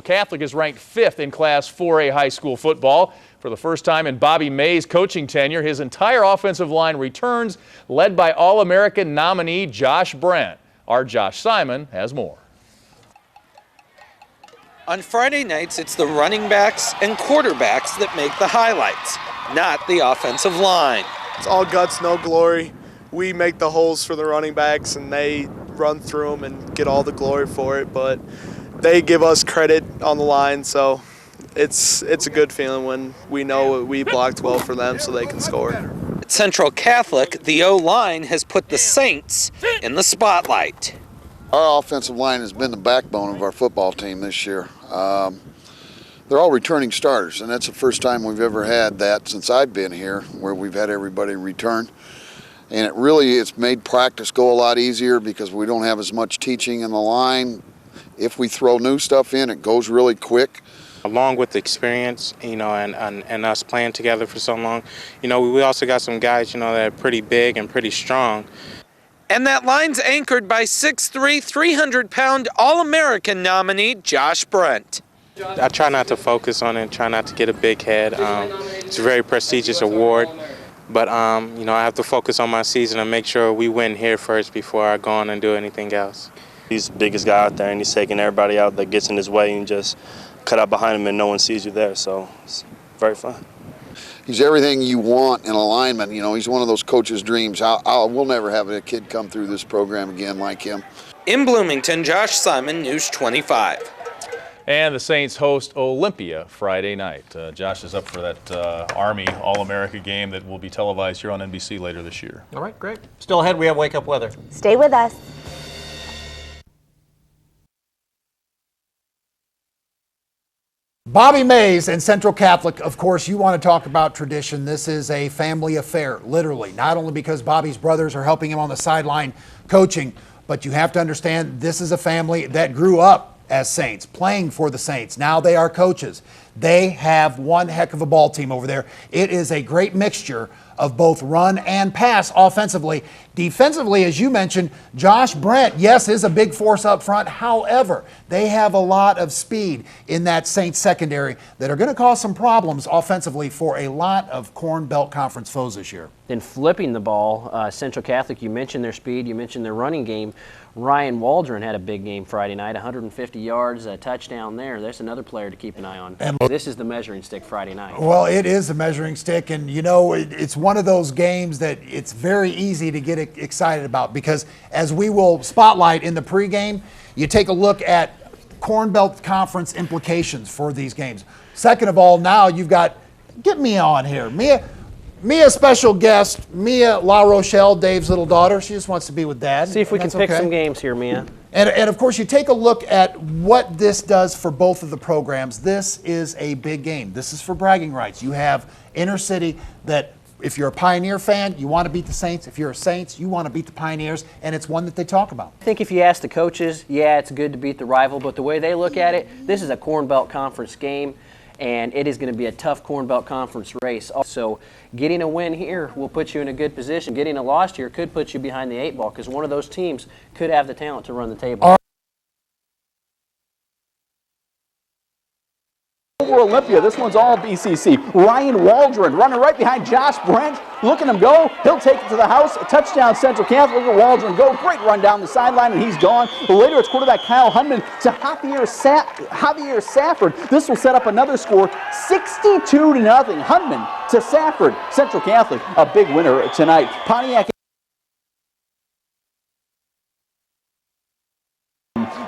Catholic is ranked 5th in Class 4A high school football. For the first time in Bobby May's coaching tenure, his entire offensive line returns, led by All-American nominee Josh Brent. Our Josh Simon has more. On Friday nights, it's the running backs and quarterbacks that make the highlights, not the offensive line. It's all guts, no glory. We make the holes for the running backs, and they run through them and get all the glory for it, but they give us credit on the line, so it's a good feeling when we know we blocked well for them so they can score. At Central Catholic, the O-line has put the Saints in the spotlight. Our offensive line has been the backbone of our football team this year. They're all returning starters, and that's the first time we've ever had that since I've been here, where we've had everybody return. And it's made practice go a lot easier because we don't have as much teaching in the line. If we throw new stuff in, it goes really quick. Along with the experience, and us playing together for so long, we also got some guys, that are pretty big and pretty strong. And that line's anchored by 6'3", 300-pound All-American nominee Josh Brent. I try not to focus on it, try not to get a big head. It's a very prestigious award, but I have to focus on my season and make sure we win here first before I go on and do anything else. He's the biggest guy out there, and he's taking everybody out that gets in his way and just cut out behind him and no one sees you there, so it's very fun. He's everything you want in a lineman. He's one of those coaches' dreams. We'll never have a kid come through this program again like him. In Bloomington, Josh Simon, News 25. And the Saints host Olympia Friday night. Josh is up for that Army All-America game that will be televised here on NBC later this year. All right, great. Still ahead, we have Wake Up Weather. Stay with us. Bobby Mays and Central Catholic, of course, you want to talk about tradition. This is a family affair, literally. Not only because Bobby's brothers are helping him on the sideline coaching, but you have to understand this is a family that grew up as Saints, playing for the Saints. Now they are coaches. They have one heck of a ball team over there. It is a great mixture of both run and pass offensively. Defensively, as you mentioned, Josh Brent, yes, is a big force up front. However, they have a lot of speed in that Saints secondary that are going to cause some problems offensively for a lot of Corn Belt Conference foes this year. Then flipping the ball, Central Catholic, you mentioned their speed, you mentioned their running game. Ryan Waldron had a big game Friday night, 150 yards, a touchdown there. There's another player to keep an eye on. And this is the measuring stick Friday night. Well, it is a measuring stick, and it's one of those games that it's very easy to get excited about because as we will spotlight in the pregame, you take a look at Corn Belt Conference implications for these games. Second of all, now you've got, get Mia on here. Mia, special guest, Mia La Rochelle, Dave's little daughter. She just wants to be with Dad. See if we can pick some games here, Mia. And of course, you take a look at what this does for both of the programs. This is a big game. This is for bragging rights. You have inner city that if you're a Pioneer fan, you want to beat the Saints. If you're a Saints, you want to beat the Pioneers, and it's one that they talk about. I think if you ask the coaches, yeah, it's good to beat the rival, but the way they look at it, this is a Corn Belt Conference game, and it is going to be a tough Corn Belt Conference race. So getting a win here will put you in a good position. Getting a loss here could put you behind the 8 ball because one of those teams could have the talent to run the table. Over Olympia, this one's all BCC. Ryan Waldron running right behind Josh Brent. Look at him go. He'll take it to the house. A touchdown, Central Catholic. Look at Waldron go. Great run down the sideline, and he's gone. But later, it's quarterback Kyle Hunman to Javier Safford. This will set up another score, 62-0. Hunman to Safford. Central Catholic, a big winner tonight. Pontiac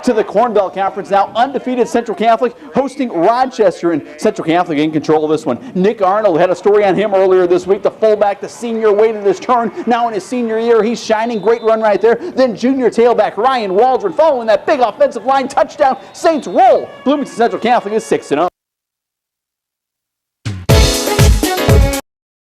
to the Corn Belt Conference, now undefeated Central Catholic hosting Rochester, and Central Catholic in control of this one. Nick Arnold had a story on him earlier this week. The fullback, the senior, waited his turn. Now in his senior year, he's shining. Great run right there. Then junior tailback Ryan Waldron following that big offensive line touchdown. Saints roll. Bloomington Central Catholic is 6-0.